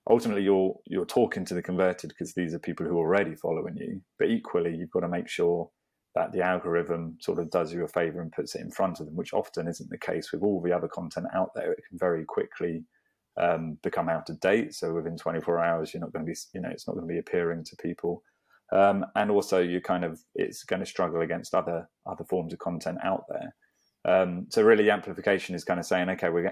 ultimately you're talking to the converted because these are people who are already following you. But equally, you've got to make sure that the algorithm sort of does you a favor and puts it in front of them, which often isn't the case with all the other content out there. It can very quickly become out of date. So within 24 hours, you're not going to be, it's not going to be appearing to people. And also it's going to struggle against other forms of content out there. So really amplification is kind of saying, okay, we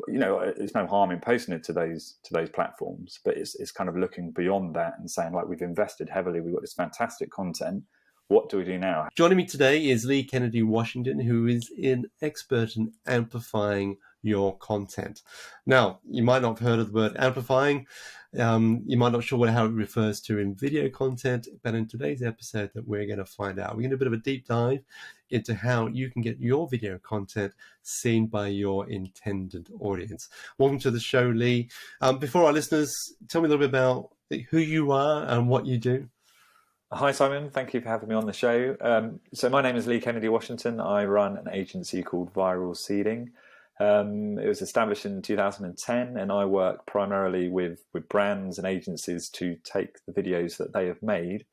there's no harm in posting it to those platforms, but it's kind of looking beyond that and saying, like, we've invested heavily, we've got this fantastic content. What do we do now? Joining me today is Kenndey-Washington, who is an expert in amplifying your content. Now, you might not have heard of the word amplifying. You might not sure how it refers to in video content, but in today's episode that we're going to find out. We're going to do a bit of a deep dive into how you can get your video content seen by your intended audience. Welcome to the show, Lee. Before our listeners, tell me a little bit about who you are and what you do. Hi, Simon. Thank you for having me on the show. So my name is Lee Kenndey-Washington. I run an agency called Viral Seeding. It was established in 2010, and I work primarily with brands and agencies to take the videos that they have made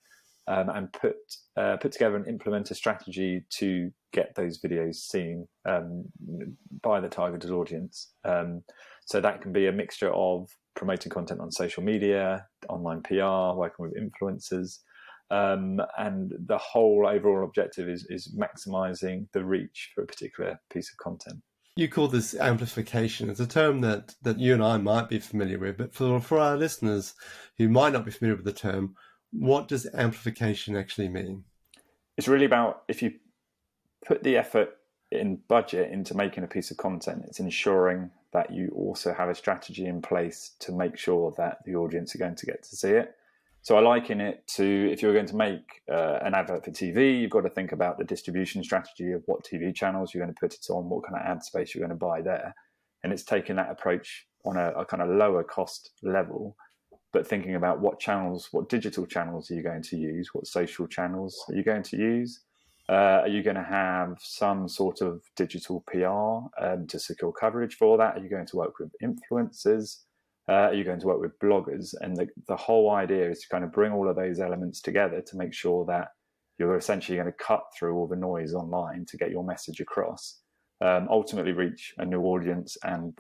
and put together and implement a strategy to get those videos seen by the targeted audience. So that can be a mixture of promoting content on social media, online PR, working with influencers. And the whole overall objective is maximizing the reach for a particular piece of content. You call this amplification. It's a term that you and I might be familiar with, but for our listeners who might not be familiar with the term, what does amplification actually mean? It's really about, if you put the effort in budget into making a piece of content, it's ensuring that you also have a strategy in place to make sure that the audience are going to get to see it. So I liken it to, if you're going to make an advert for TV, you've got to think about the distribution strategy of what TV channels you're going to put it on, what kind of ad space you're going to buy there. And it's taking that approach on a kind of lower cost level, but thinking about what digital channels are you going to use? What social channels are you going to use? Are you going to have some sort of digital PR to secure coverage for that? Are you going to work with influencers? Are you going to work with bloggers? And the whole idea is to kind of bring all of those elements together to make sure that you're essentially going to cut through all the noise online to get your message across, ultimately reach a new audience, and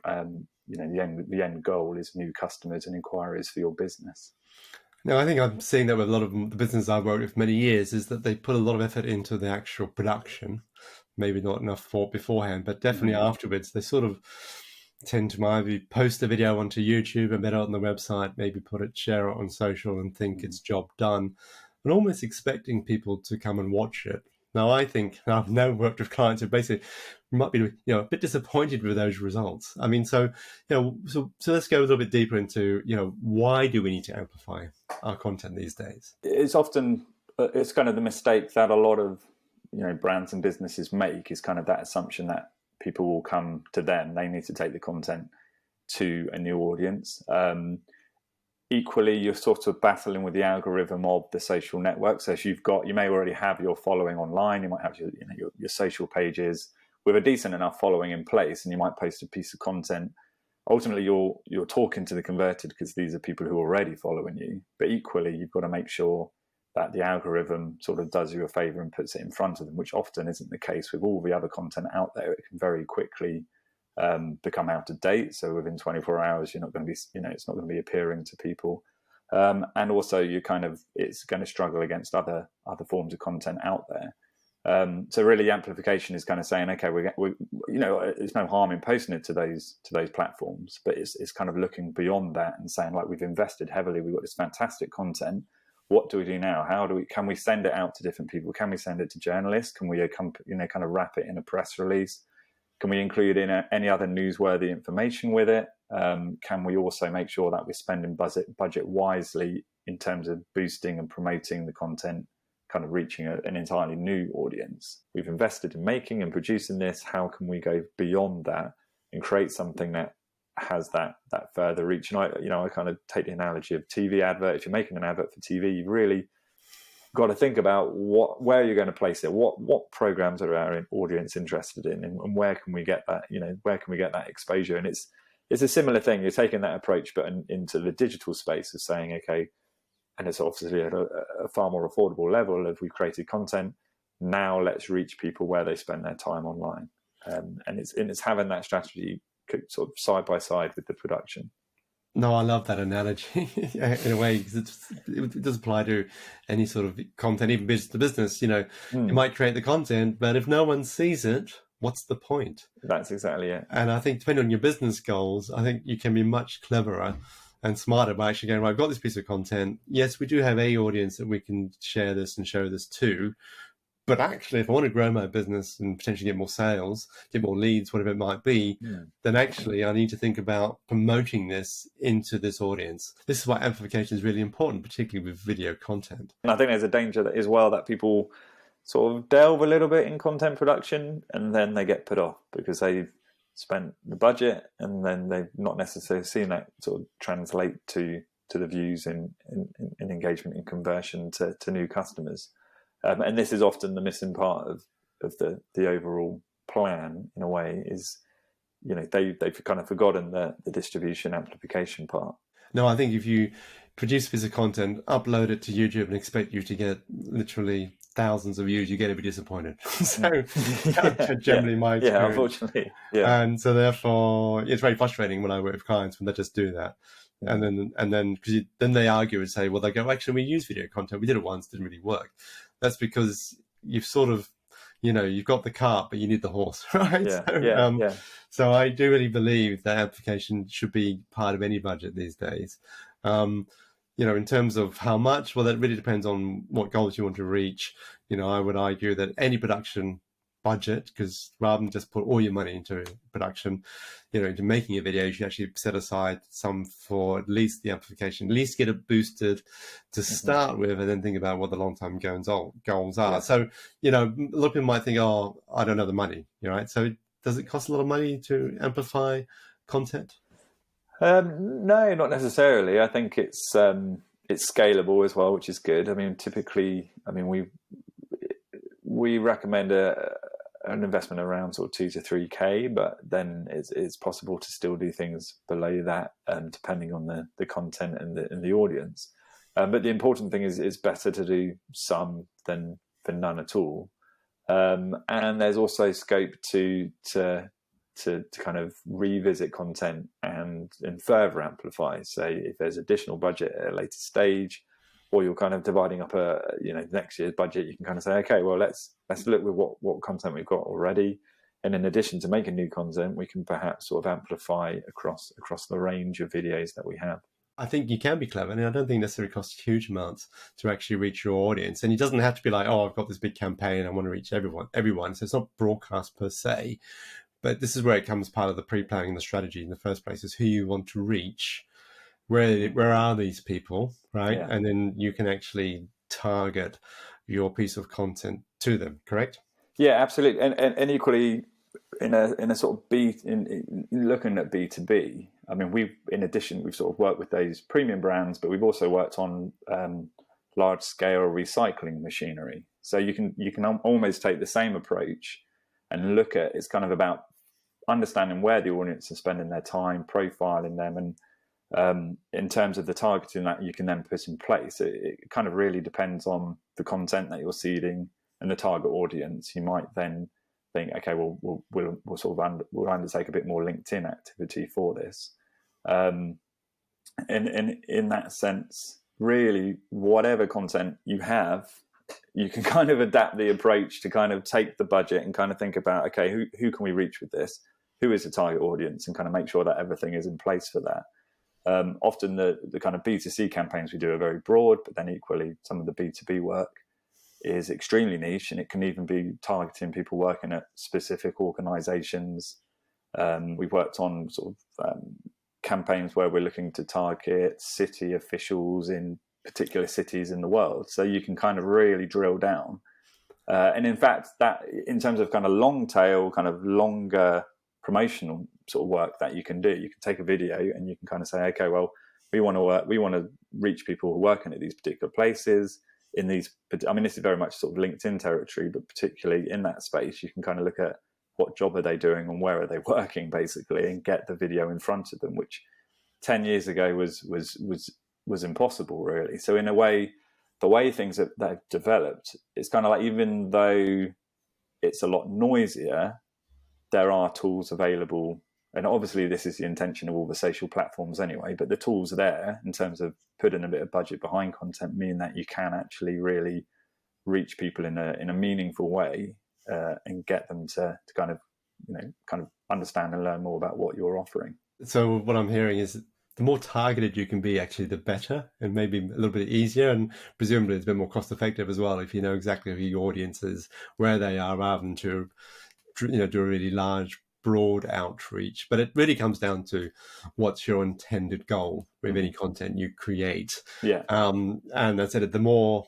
the end goal is new customers and inquiries for your business. Now, I think I'm seeing that with a lot of the businesses I've worked with for many years, is that they put a lot of effort into the actual production, maybe not enough beforehand, but definitely afterwards. They sort of tend to maybe post a video onto YouTube, embed it on the website, maybe share it on social and think it's job done, and almost expecting people to come and watch it. Now, I think I've now worked with clients who basically might be a bit disappointed with those results. I mean, so let's go a little bit deeper into why do we need to amplify our content these days? It's often kind of the mistake that a lot of brands and businesses make, is kind of that assumption that people will come to them. They need to take the content to a new audience. Equally, you're sort of battling with the algorithm of the social network. So if you may already have your following online, you might have your social pages with a decent enough following in place, and you might post a piece of content. Ultimately, you're talking to the converted because these are people who are already following you. But equally, you've got to make sure that the algorithm sort of does you a favor and puts it in front of them, which often isn't the case with all the other content out there. It can very quickly become out of date. So within 24 hours, you're not going to be, it's not going to be appearing to people. And also it's going to struggle against other forms of content out there. So really amplification is kind of saying, okay, there's no harm in posting it to those platforms, but it's kind of looking beyond that and saying, like, we've invested heavily, we've got this fantastic content. What do we do now? Can we send it out to different people? Can we send it to journalists? Can we kind of wrap it in a press release? Can we include in any other newsworthy information with it? Can we also make sure that we're spending budget wisely in terms of boosting and promoting the content, kind of reaching an entirely new audience? We've invested in making and producing this. How can we go beyond that and create something that has that further reach? And I kind of take the analogy of TV advert. If you're making an advert for TV, you've really got to think about where you're going to place it, what programs are our audience interested in, and where can we get that, where can we get that exposure? And it's it's a similar thing. You're taking that approach, but into the digital space of saying, okay, and it's obviously at a far more affordable level of we've created content. Now let's reach people where they spend their time online. And it's having that strategy sort of side by side with the production. No, I love that analogy in a way, because it does apply to any sort of content, even business to business. You might create the content, but if no one sees it, what's the point? That's exactly it. And I think depending on your business goals, I think you can be much cleverer and smarter by actually going, right, I've got this piece of content. Yes, we do have a audience that we can share this and show this to. But actually, if I want to grow my business and potentially get more sales, get more leads, whatever it might be, then actually I need to think about promoting this into this audience. This is why amplification is really important, particularly with video content. And I think there's a danger that as well that people sort of delve a little bit in content production and then they get put off because they've spent the budget and then they've not necessarily seen that sort of translate to the views in engagement and conversion to new customers. And this is often the missing part of the overall plan in a way is, they've kind of forgotten the distribution amplification part. No, I think if you produce a piece of content, upload it to YouTube and expect you to get literally thousands of views, you get to be disappointed. So generally my experience. Yeah, unfortunately. Yeah. And so therefore it's very frustrating when I work with clients when they just do that. And then because then they argue and say, well, they go, actually, we use video content. We did it once, didn't really work. That's because you've sort of, you've got the cart, but you need the horse, right? Yeah, So I do really believe that amplification should be part of any budget these days. In terms of how much, well, that really depends on what goals you want to reach. I would argue that any production budget, because rather than just put all your money into production, into making a video, you should actually set aside some for at least the amplification, at least get it boosted to start with, and then think about what the long-term goals are. So, a lot of people might think, oh, I don't have the money, right? So does it cost a lot of money to amplify content? No, not necessarily. I think it's scalable as well, which is good. I mean, typically, we recommend an investment around sort of 2 to 3K, but then it's possible to still do things below that, depending on the content and the audience. But the important thing is better to do some than none at all. And there's also scope to kind of revisit content and further amplify. So if there's additional budget at a later stage, or you're kind of dividing up next year's budget, you can kind of say, okay, well, let's look with what content we've got already. And in addition to making new content, we can perhaps sort of amplify across the range of videos that we have. I think you can be clever, and I don't think it necessarily costs huge amounts to actually reach your audience. And it doesn't have to be like, oh, I've got this big campaign, I want to reach everyone. So it's not broadcast per se, but this is where it comes part of the pre-planning, the strategy in the first place, is who you want to reach. Where are these people, right? Yeah. And then you can actually target your piece of content to them, correct? Yeah, absolutely. And equally, in a sort of in looking at B2B, I mean, we've sort of worked with those premium brands, but we've also worked on large scale recycling machinery. So you can almost take the same approach and look at, it's kind of about understanding where the audience is spending their time, profiling them, and in terms of the targeting that you can then put in place, it kind of really depends on the content that you're seeding and the target audience. You might then think, okay, well, we'll sort of we'll undertake a bit more LinkedIn activity for this. And in that sense, really, whatever content you have, you can kind of adapt the approach to kind of take the budget and kind of think about, okay, who can we reach with this? Who is the target audience? And kind of make sure that everything is in place for that. Often the kind of B2C campaigns we do are very broad, but then equally some of the B2B work is extremely niche, and it can even be targeting people working at specific organizations. We've worked on sort of campaigns where we're looking to target city officials in particular cities in the world. So you can kind of really drill down. And in fact, that in terms of kind of long tail, kind of longer promotional sort of work that you can do, you can take a video and you can kind of say, okay, well, we want to reach people who are working at these particular places in these. I mean, this is very much sort of LinkedIn territory, but particularly in that space, you can kind of look at what job are they doing and where are they working, basically, and get the video in front of them, which 10 years ago was impossible, really. So in a way, the way things that they've developed, it's kind of like, even though it's a lot noisier, there are tools available. And obviously this is the intention of all the social platforms anyway, but the tools there in terms of putting a bit of budget behind content mean that you can actually really reach people in a meaningful way, and get them to kind of understand and learn more about what you're offering. So what I'm hearing is the more targeted you can be, actually, the better, and maybe a little bit easier, and presumably it's a bit more cost effective as well if you know exactly who your audience is, where they are, rather than to do a really large, broad outreach. But it really comes down to what's your intended goal with any content you create. Yeah. And I said, the more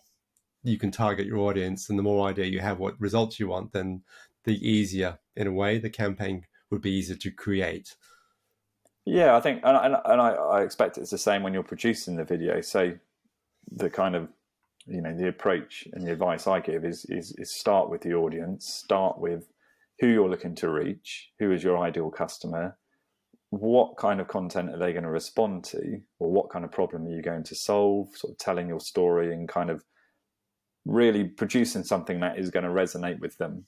you can target your audience and the more idea you have what results you want, then the easier, in a way, the campaign would be easier to create. Yeah, I think, and I expect it's the same when you're producing the video. So the kind of, the approach and the advice I give is start with the audience, start with who you're looking to reach, who is your ideal customer, what kind of content are they going to respond to, or what kind of problem are you going to solve, sort of telling your story and kind of really producing something that is going to resonate with them.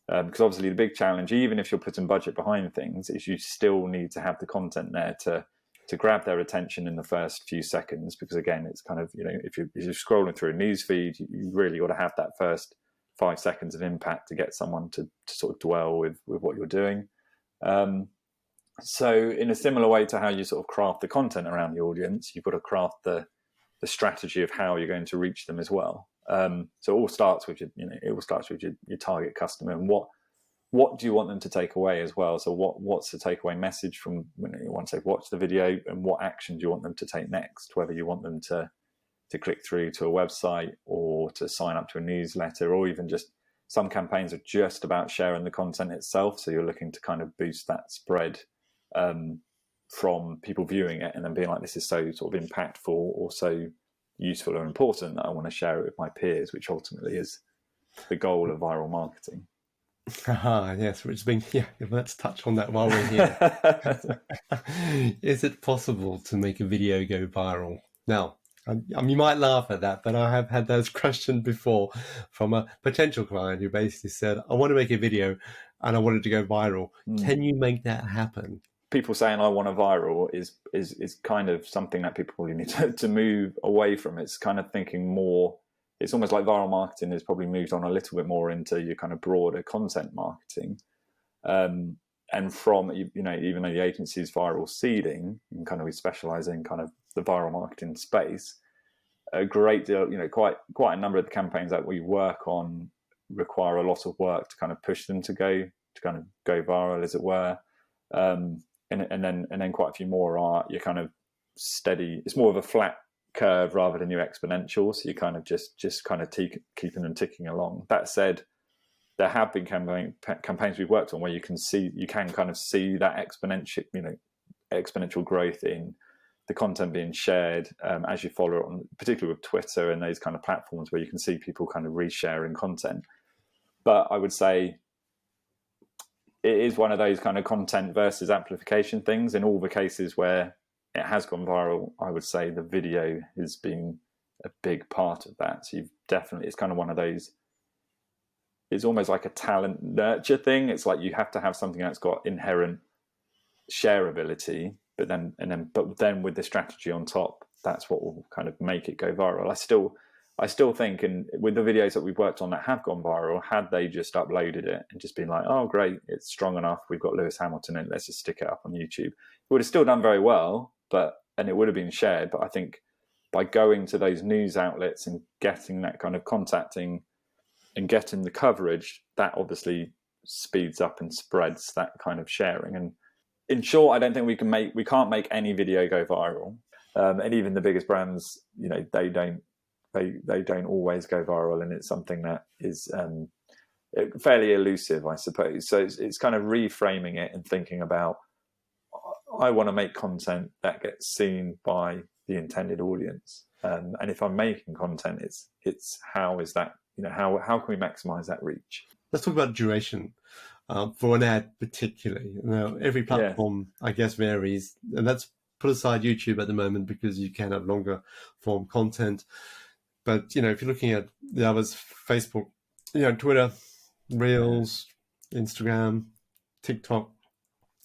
Because obviously the big challenge, even if you're putting budget behind things, is you still need to have the content there to grab their attention in the first few seconds. Because again, it's kind of, if you're scrolling through a news feed, you really got to have that first 5 seconds of impact to get someone to sort of dwell with what you're doing. So in a similar way to how you sort of craft the content around the audience, you've got to craft the strategy of how you're going to reach them as well. So it all starts with your target customer, and what do you want them to take away as well. So what's the takeaway message from when you want to watch the video, and what action do you want them to take next? Whether you want them to click through to a website, or to sign up to a newsletter, or even just some campaigns are just about sharing the content itself. So you're looking to kind of boost that spread from people viewing it and then being like, this is so sort of impactful or so useful or important that I want to share it with my peers, which ultimately is the goal of viral marketing. Yes, which has been, let's touch on that while we're here. Is it possible to make a video go viral? Now, you might laugh at that, but I have had those questions before from a potential client who basically said, I want to make a video and I want it to go viral. Can you make that happen? People saying I want a viral is kind of something that people probably need to move away from. It's kind of thinking more, it's almost like viral marketing has probably moved on a little bit more into your kind of broader content marketing. And from, even though the agency is viral seeding, and kind of we specialize in kind of the viral marketing space, a great deal, quite a number of the campaigns that we work on require a lot of work to kind of push them to go viral, as it were. And then quite a few more are your kind of steady. It's more of a flat curve rather than your exponential. So you kind of just kind of keeping them ticking along. That said, there have been campaigns we've worked on where you can kind of see that exponential growth in the content being shared as you follow it on, particularly with Twitter and those kind of platforms where you can see people kind of resharing content. But I would say it is one of those kind of content versus amplification things. In all the cases where it has gone viral, I would say the video has been a big part of that. So it's kind of one of those, it's almost like a talent nurture thing. It's like you have to have something that's got inherent shareability, but then with the strategy on top, that's what will kind of make it go viral. I still think, and with the videos that we've worked on that have gone viral, had they just uploaded it and just been like, oh, great, it's strong enough, we've got Lewis Hamilton in it, let's just stick it up on YouTube, it would have still done very well, and it would have been shared. But I think by going to those news outlets and getting that kind of contacting and getting the coverage, that obviously speeds up and spreads that kind of sharing. And in short, I don't think we can't make any video go viral. And even the biggest brands, they don't always go viral, and it's something that is fairly elusive, I suppose. So it's kind of reframing it and thinking about, I want to make content that gets seen by the intended audience. And if I'm making content, it's how is that, how can we maximize that reach? Let's talk about duration. for an ad particularly. Now, every Yeah. platform, I guess, varies, and that's put aside YouTube at the moment because you can have longer form content. But, if you're looking at the others, Facebook, Twitter, Reels, Instagram, TikTok,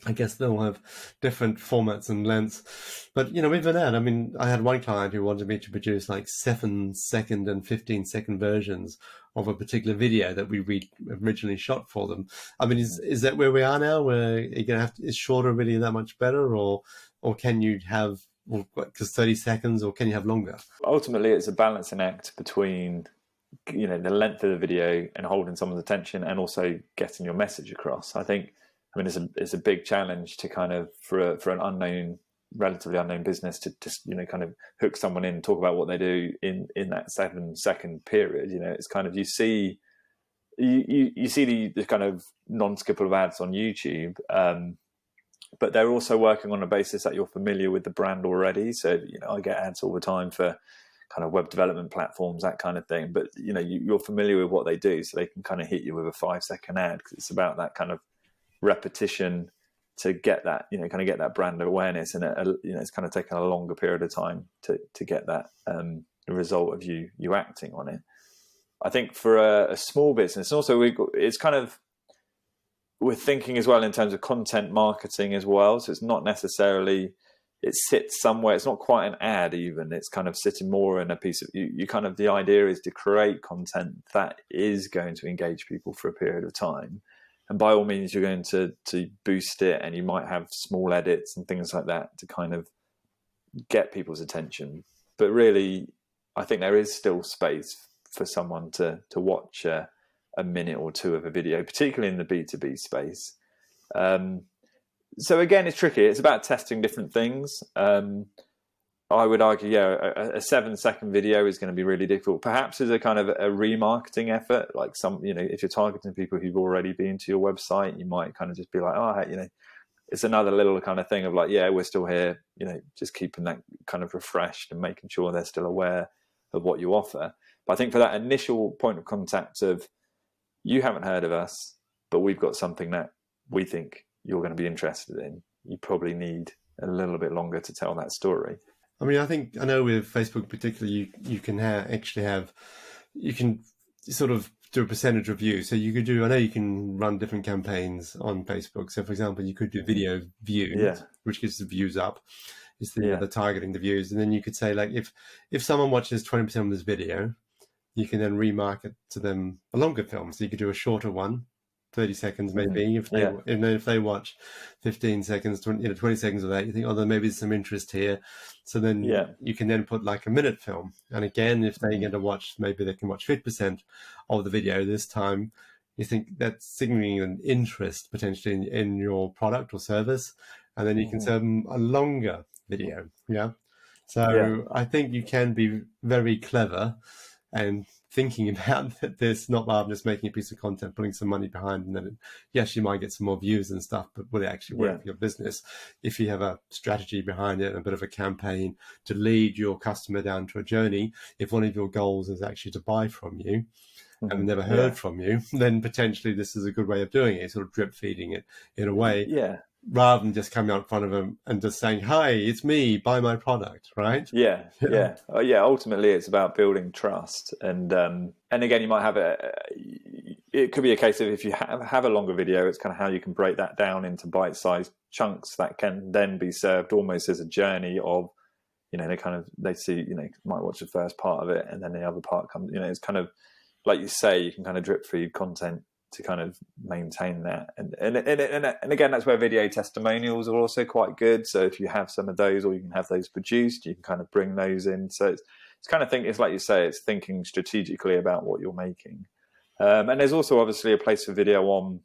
I guess they'll have different formats and lengths. But, even that, I mean, I had one client who wanted me to produce like 7-second and 15-second versions of a particular video that we originally shot for them. I mean, is that where we are now? Where you're going to is shorter really that much better? Or can you have, because 30 seconds, or can you have longer? Ultimately, it's a balancing act between the length of the video and holding someone's attention, and also getting your message across. I think, it's a big challenge to kind of for an relatively unknown business to just kind of hook someone in and talk about what they do in that 7-second period. It's kind of you see the kind of non-skippable ads on YouTube, but they're also working on a basis that you're familiar with the brand already. So I get ads all the time for kind of web development platforms, that kind of thing. But you're familiar with what they do, so they can kind of hit you with a 5-second ad, because it's about that kind of repetition to get that kind of get that brand awareness, and it's kind of taken a longer period of time to get that result of you acting on it. I think for a small business, and also we're thinking as well in terms of content marketing as well. So it's not necessarily, it sits somewhere. It's not quite an ad even. It's kind of sitting more in a piece of, you kind of, the idea is to create content that is going to engage people for a period of time. And by all means, you're going to boost it, and you might have small edits and things like that to kind of get people's attention. But really, I think there is still space for someone to watch a minute or two of a video, particularly in the B2B space. So again, it's tricky. It's about testing different things. I would argue, a 7-second video is going to be really difficult. Perhaps as a kind of a remarketing effort, like if you're targeting people who've already been to your website, you might kind of just be like, it's another little kind of thing of like, we're still here, just keeping that kind of refreshed and making sure they're still aware of what you offer. But I think for that initial point of contact of, you haven't heard of us, but we've got something that we think you're going to be interested in, you probably need a little bit longer to tell that story. I mean, I know with Facebook particularly, you can you can sort of do a percentage of views. So you can run different campaigns on Facebook. So for example, you could do video views, which gets the views up. It's the targeting the views. And then you could say, like, if someone watches 20% of this video, you can then remarket to them a longer film. So you could do a shorter one, 30 seconds maybe. If they watch 15 seconds, 20 seconds of that, you think, then maybe there's some interest here. So then you can then put like a minute film. And again, if they get to watch, maybe they can watch 50% of the video this time. You think that's signaling an interest potentially in your product or service. And then you can serve them a longer video. Yeah. So I think you can be very clever and thinking about this, not rather just making a piece of content, putting some money behind, and then yes, you might get some more views and stuff, but will it actually work for your business? If you have a strategy behind it, a bit of a campaign to lead your customer down to a journey, if one of your goals is actually to buy from you and never heard from you, then potentially this is a good way of doing it, sort of drip feeding it in a way. Rather than just coming out in front of them and just saying, "Hi, it's me, buy my product," right? Ultimately, it's about building trust, and again, you might have it could be a case of, if you have a longer video, it's kind of how you can break that down into bite-sized chunks that can then be served almost as a journey of, they see, might watch the first part of it, and then the other part comes. It's kind of like you say, you can kind of drip feed content to kind of maintain that, and again, that's where video testimonials are also quite good. So if you have some of those, or you can have those produced, you can kind of bring those in. So it's kind of it's like you say, it's thinking strategically about what you're making, and there's also obviously a place for video on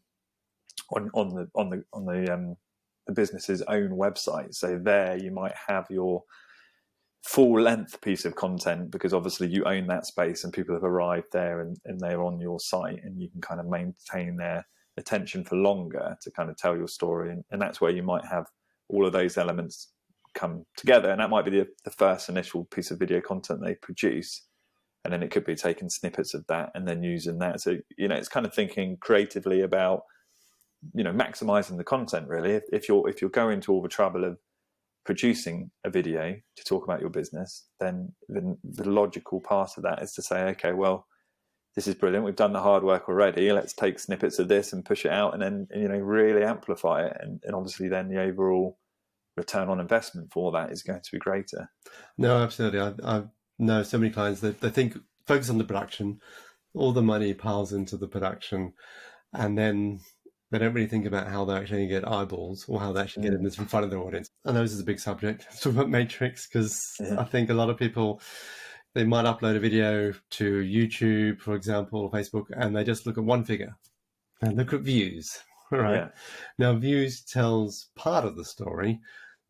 the business's own website. So there you might have your full length piece of content, because obviously you own that space and people have arrived there and they're on your site, and you can kind of maintain their attention for longer to kind of tell your story. And that's where you might have all of those elements come together. And that might be the first initial piece of video content they produce. And then it could be taking snippets of that and then using that. So, it's kind of thinking creatively about maximizing the content really. If you're going to all the trouble of producing a video to talk about your business, then the logical part of that is to say, okay, well, this is brilliant, we've done the hard work already, let's take snippets of this and push it out, and then really amplify it, and obviously then the overall return on investment for that is going to be greater. No, absolutely. I know so many clients that they think focus on the production, all the money piles into the production, and then they don't really think about how they're actually going to get eyeballs or how they actually get in this in front of their audience. I know this is a big subject, talk about metrics, because I think a lot of people, they might upload a video to YouTube, for example, or Facebook, and they just look at one figure and look at views. Right. Yeah. Now, views tells part of the story,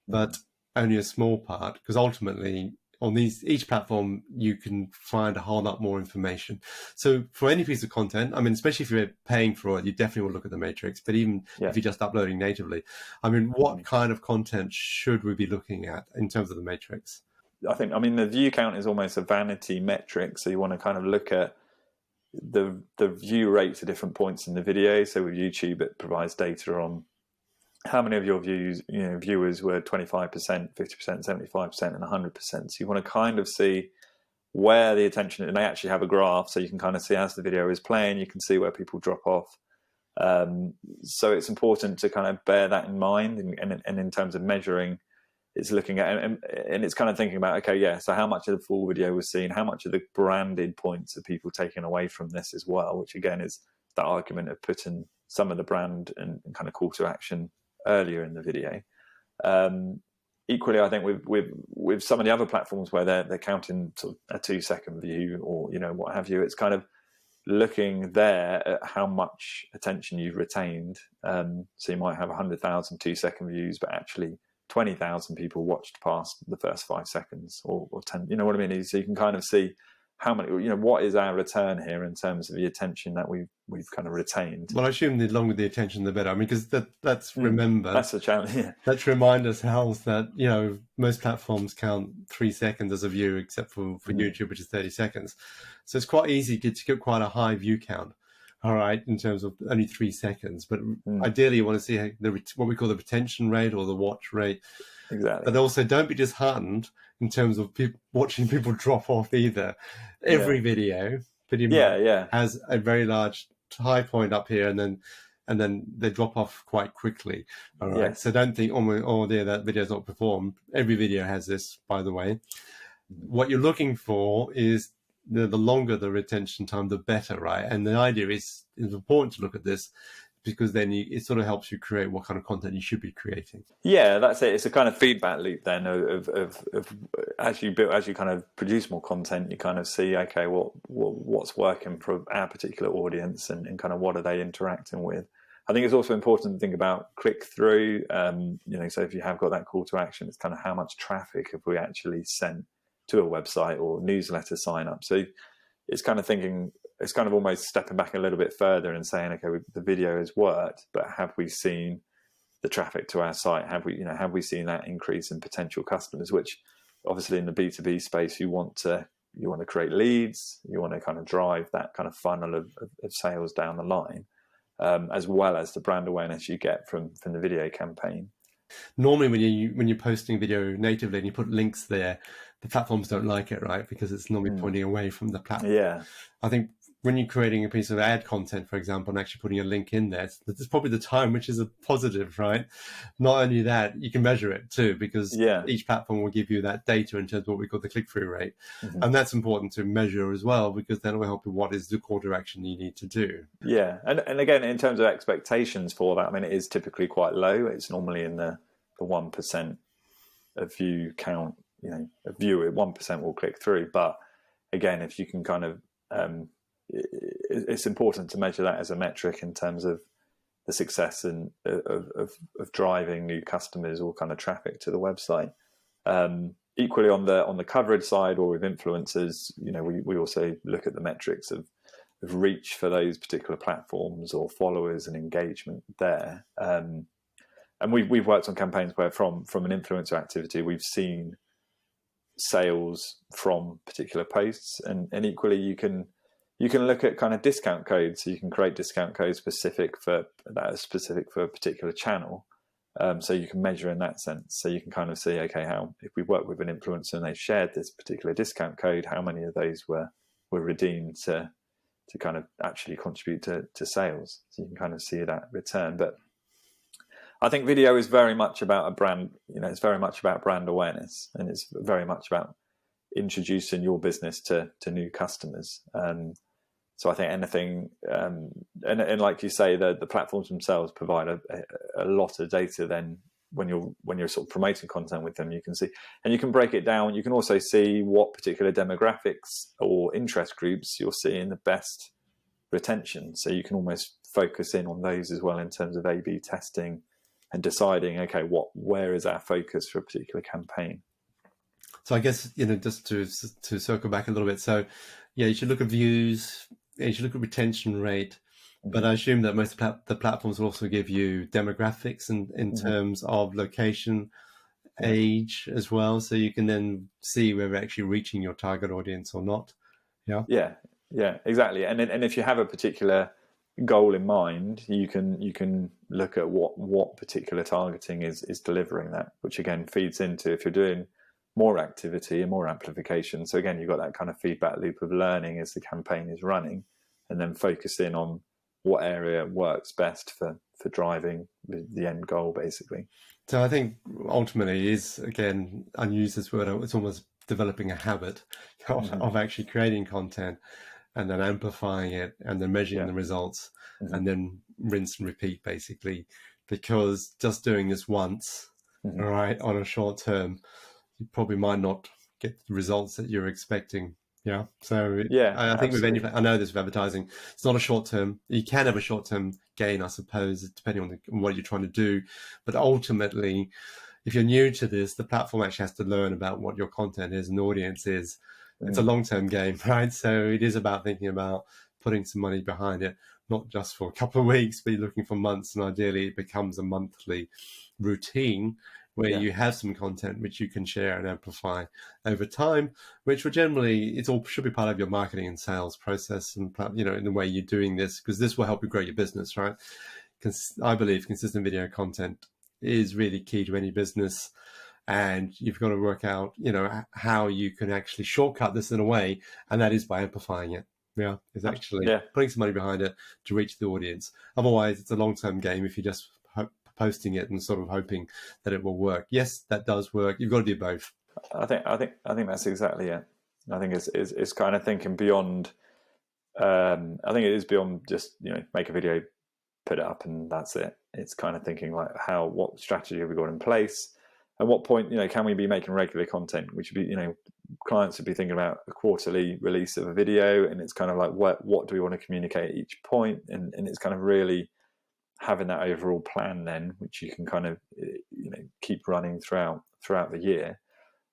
but only a small part, because ultimately on each platform you can find a whole lot more information. So for any piece of content, I mean, especially if you're paying for it, you definitely will look at the matrix. But even if you're just uploading natively, I mean, what kind of content should we be looking at in terms of the matrix? I mean, the view count is almost a vanity metric. So you want to kind of look at the view rates at different points in the video. So with YouTube, it provides data on how many of your viewers were 25%, 50%, 75%, and 100%. So you want to kind of see where the attention, and they actually have a graph, so you can kind of see as the video is playing, you can see where people drop off. So it's important to kind of bear that in mind, and in terms of measuring, it's looking at, and it's kind of thinking about, okay, yeah, so how much of the full video was seen, how much of the branded points are people taking away from this as well, which again is that argument of putting some of the brand and kind of call to action earlier in the video. Equally, I think with some of the other platforms where they're counting sort of a 2-second view or what have you, it's kind of looking there at how much attention you've retained. So you might have 100,000 2-second views, but actually 20,000 people watched past the first 5 seconds or 10. You know what I mean? So you can kind of see how many, what is our return here in terms of the attention that we've kind of retained. Well, I assume the longer the attention, the better. I mean, because that's remember. That's the challenge. Yeah. Let's remind ourselves that, most platforms count 3 seconds as a view, except for YouTube, which is 30 seconds. So it's quite easy to get quite a high view count. All right, in terms of only 3 seconds. But ideally, you want to see what we call the retention rate or the watch rate. Exactly. But also, don't be disheartened in terms of watching people drop off either. Every video pretty much has a very large high point up here, and then they drop off quite quickly. All right. So don't think, oh dear, that video's not performed. Every video has this, by the way. What you're looking for is the longer the retention time, the better, right? And the idea is important to look at this, because then it sort of helps you create what kind of content you should be creating. Yeah, that's it. It's a kind of feedback loop then of as you kind of produce more content, you kind of see, okay, what's working for our particular audience, and kind of what are they interacting with. I think it's also important to think about click through. So if you have got that call to action, it's kind of how much traffic have we actually sent to a website or newsletter sign up. So it's kind of thinking, it's kind of almost stepping back a little bit further and saying, okay, the video has worked, but have we seen the traffic to our site? Have we seen that increase in potential customers? Which obviously in the B2B space, you want to create leads, you want to kind of drive that kind of funnel of sales down the line, as well as the brand awareness you get from the video campaign. Normally, when you're posting video natively and you put links there, the platforms don't like it, right? Because it's normally pointing away from the platform. Yeah, I think when you're creating a piece of ad content, for example, and actually putting a link in there, it's probably the time which is a positive, right? Not only that, you can measure it too, because each platform will give you that data in terms of what we call the click-through rate. And that's important to measure as well, because then it will help you what is the call to action you need to do. Yeah, and again, in terms of expectations for that, I mean, it is typically quite low. It's normally in the 1% of view count, a viewer, 1% will click through. But again, if you can kind of, it's important to measure that as a metric in terms of the success and of driving new customers or kind of traffic to the website. Equally on the coverage side or with influencers, we also look at the metrics of reach for those particular platforms or followers and engagement there. And we've worked on campaigns where from an influencer activity, we've seen sales from particular posts, and equally you can You can look at kind of discount codes. So you can create discount codes specific for a particular channel. So you can measure in that sense. So you can kind of see, okay, how if we work with an influencer and they shared this particular discount code, how many of those were redeemed to kind of actually contribute to sales. So you can kind of see that return. But I think video is very much about a brand. It's very much about brand awareness, and it's very much about introducing your business to new customers. So I think anything, and like you say, the platforms themselves provide a lot of data. Then when you're sort of promoting content with them, you can see, and you can break it down. You can also see what particular demographics or interest groups you're seeing the best retention. So you can almost focus in on those as well in terms of A/B testing and deciding, okay, where is our focus for a particular campaign. So I guess, just to circle back a little bit. So yeah, you should look at views, you should look at retention rate, but I assume that most of the platforms will also give you demographics in terms of location, age as well. So you can then see whether you're actually reaching your target audience or not. Yeah, exactly. And if you have a particular goal in mind, you can look at what particular targeting is delivering that, which again feeds into if you're doing more activity and more amplification. So again, you've got that kind of feedback loop of learning as the campaign is running, and then focus in on what area works best for driving the end goal, basically. So I think ultimately is, again, I use this word, it's almost developing a habit of actually creating content and then amplifying it and then measuring the results and then rinse and repeat, basically, because just doing this once, all right, on a short term, you probably might not get the results that you're expecting. Yeah. So I think with any, I know this with advertising, it's not a short term. You can have a short term gain, I suppose, depending on what you're trying to do. But ultimately, if you're new to this, the platform actually has to learn about what your content is and the audience is. It's a long term game, right? So it is about thinking about putting some money behind it, not just for a couple of weeks, but you're looking for months. And ideally, it becomes a monthly routine where you have some content which you can share and amplify over time, which will generally, it all should be part of your marketing and sales process and, in the way you're doing this, because this will help you grow your business, right? Because I believe consistent video content is really key to any business. And you've got to work out, how you can actually shortcut this in a way, and that is by amplifying it. Yeah, is actually putting some money behind it to reach the audience. Otherwise, it's a long-term game if you just posting it and sort of hoping that it will work. Yes, that does work. You've got to do both. I think that's exactly it. I think it's kind of thinking beyond. I think it is beyond just make a video, put it up, and that's it. It's kind of thinking like what strategy have we got in place. At what point, can we be making regular content? Which would be, clients would be thinking about a quarterly release of a video, and it's kind of like what do we want to communicate at each point, and it's kind of really having that overall plan then, which you can kind of keep running throughout the year,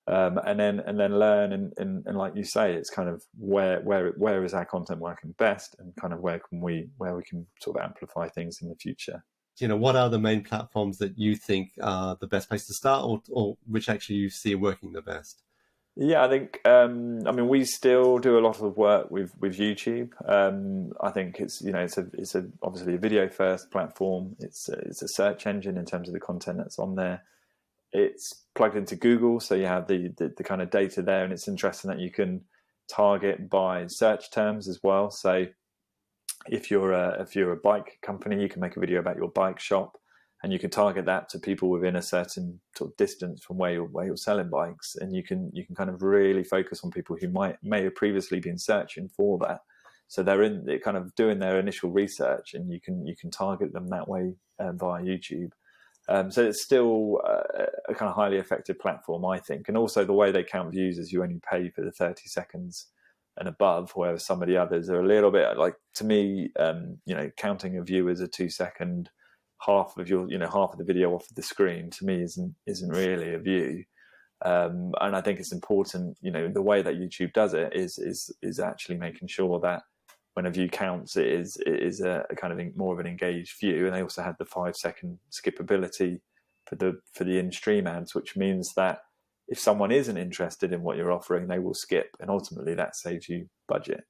and then learn and like you say, it's kind of where is our content working best, and kind of where we can sort of amplify things in the future. What are the main platforms that you think are the best place to start, or which actually you see working the best? Yeah, I think, we still do a lot of work with YouTube. I think it's obviously a video first platform. It's a search engine in terms of the content that's on there. It's plugged into Google, so you have the kind of data there, and it's interesting that you can target by search terms as well. So if you're a bike company, you can make a video about your bike shop, and you can target that to people within a certain sort of distance from where you're selling bikes, and you can kind of really focus on people who may have previously been searching for that. So they're kind of doing their initial research, and you can target them that way via YouTube. So it's still a kind of highly effective platform, I think. And also the way they count views is you only pay for the 30 seconds and above, whereas some of the others are a little bit like, to me, counting a view as a 2 second half of the video off of the screen, to me isn't really a view. And I think it's important, the way that YouTube does it is actually making sure that when a view counts, it is a kind of more of an engaged view. And they also have the 5 second skippability for the in-stream ads, which means that if someone isn't interested in what you're offering, they will skip, and ultimately that saves you budget.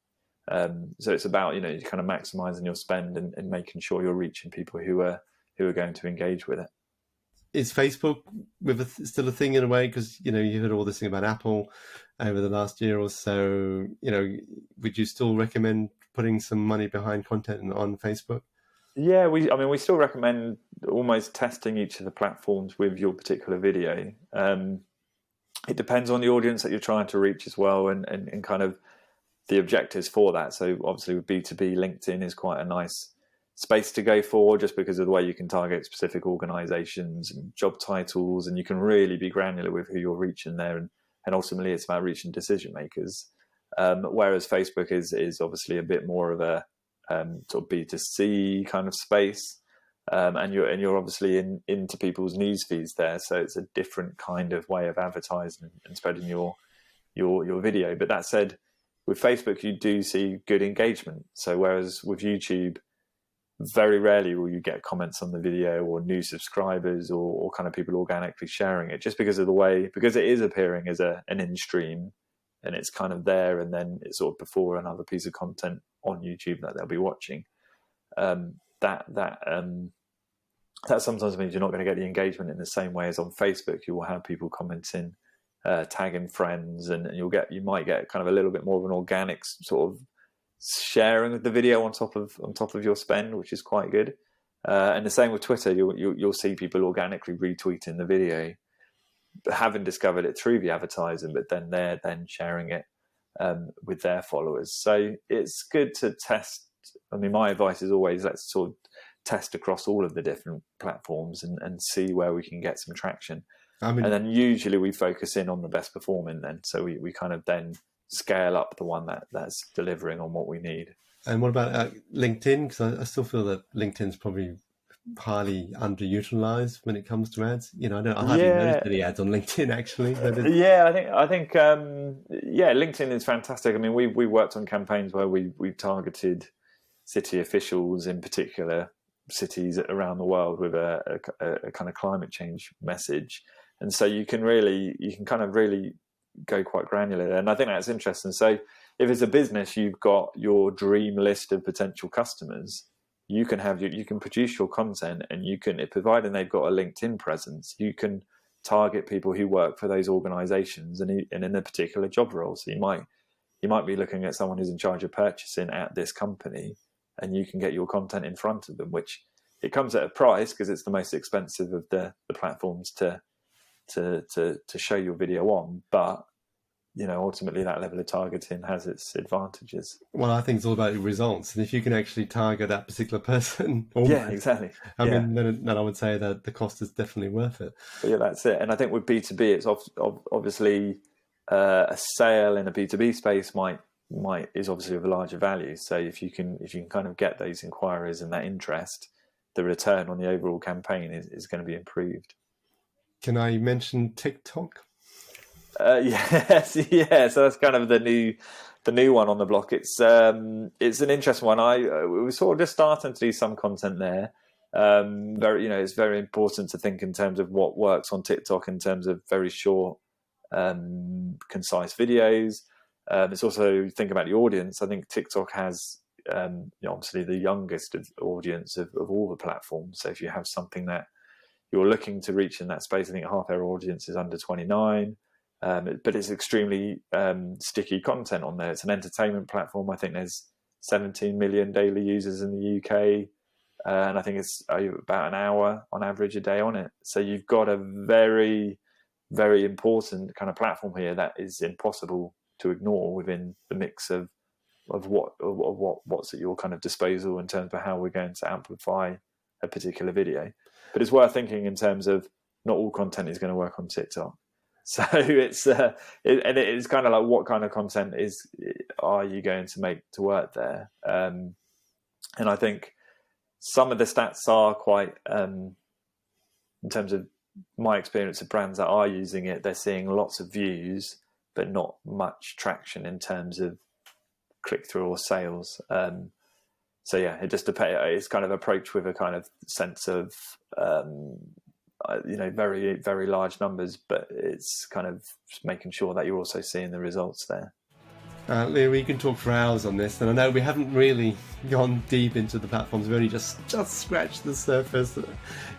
So it's about, kind of maximizing your spend and making sure you're reaching people who are going to engage with it. Is Facebook still a thing in a way? Because, you heard all this thing about Apple over the last year or so. Would you still recommend putting some money behind content on Facebook? Yeah, we still recommend almost testing each of the platforms with your particular video. It depends on the audience that you're trying to reach as well, and kind of the objectives for that. So obviously with B2B, LinkedIn is quite a nice space to go for, just because of the way you can target specific organizations and job titles, and you can really be granular with who you're reaching there, and ultimately it's about reaching decision makers. Whereas Facebook is obviously a bit more of a sort of B2C kind of space, and you're obviously into people's news feeds there, so it's a different kind of way of advertising and spreading your video. But that said, with Facebook you do see good engagement. So whereas with YouTube, very rarely will you get comments on the video or new subscribers or kind of people organically sharing it, just because of the way, because it is appearing as an in-stream, and it's kind of there, and then it's sort of before another piece of content on YouTube that they'll be watching. That sometimes means you're not going to get the engagement in the same way as on Facebook. You will have people commenting, tagging friends, and you might get kind of a little bit more of an organic sort of sharing of the video on top of your spend, which is quite good. And the same with Twitter. You'll see people organically retweeting the video, having discovered it through the advertising, but then they're sharing it with their followers. So it's good to test. I mean, my advice is always, let's sort of test across all of the different platforms and see where we can get some traction. And then usually we focus in on the best performing then. So we kind of then scale up the one that's delivering on what we need. And what about LinkedIn? Because I still feel that LinkedIn's probably highly underutilized when it comes to ads. I hardly notice any ads on LinkedIn actually. I think LinkedIn is fantastic. I mean, we worked on campaigns where we targeted city officials, in particular cities around the world, with a kind of climate change message, and so you can kind of really go quite granular, and I think that's interesting. So if it's a business, you've got your dream list of potential customers. You can produce your content, and you can, providing they've got a LinkedIn presence, you can target people who work for those organizations and in a particular job role. So you might be looking at someone who's in charge of purchasing at this company, and you can get your content in front of them, which it comes at a price because it's the most expensive of the platforms to show your video on. But ultimately that level of targeting has its advantages. Well, I think it's all about your results, and if you can actually target that particular person, exactly. I mean, then I would say that the cost is definitely worth it. But yeah, that's it. And I think with B2B, it's obviously a sale in a B2B space is obviously of a larger value. So if you can kind of get those inquiries and that interest, the return on the overall campaign is going to be improved. Can I mention TikTok? Yes, yeah. So that's kind of the new one on the block. It's an interesting one. We were sort of just starting to do some content there. It's very important to think in terms of what works on TikTok in terms of very short, concise videos. It's also think about the audience. I think TikTok has obviously the youngest audience of all the platforms. So if you have something that you're looking to reach in that space, I think half our audience is under 29. But it's extremely sticky content on there. It's an entertainment platform. I think there's 17 million daily users in the UK, and I think it's about an hour on average a day on it. So you've got a very, very important kind of platform here that is impossible to ignore within the mix of what's at your kind of disposal in terms of how we're going to amplify a particular video. But it's worth thinking in terms of not all content is going to work on TikTok. So it's it's kind of like, what kind of content are you going to make to work there? And I think some of the stats are quite, in terms of my experience of brands that are using it, they're seeing lots of views, but not much traction in terms of click-through or sales. So yeah, it just depends. It's kind of approached with a kind of sense of, very, very large numbers, but it's kind of making sure that you're also seeing the results there. Leo, we can talk for hours on this, and I know we haven't really gone deep into the platforms. We've only just scratched the surface.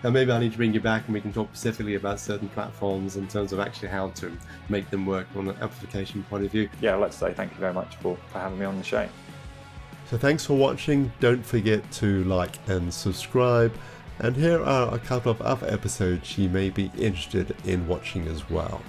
And maybe I need to bring you back and we can talk specifically about certain platforms in terms of actually how to make them work from an amplification point of view. Yeah, I'd like to say thank you very much for having me on the show. So thanks for watching. Don't forget to like and subscribe. And here are a couple of other episodes you may be interested in watching as well.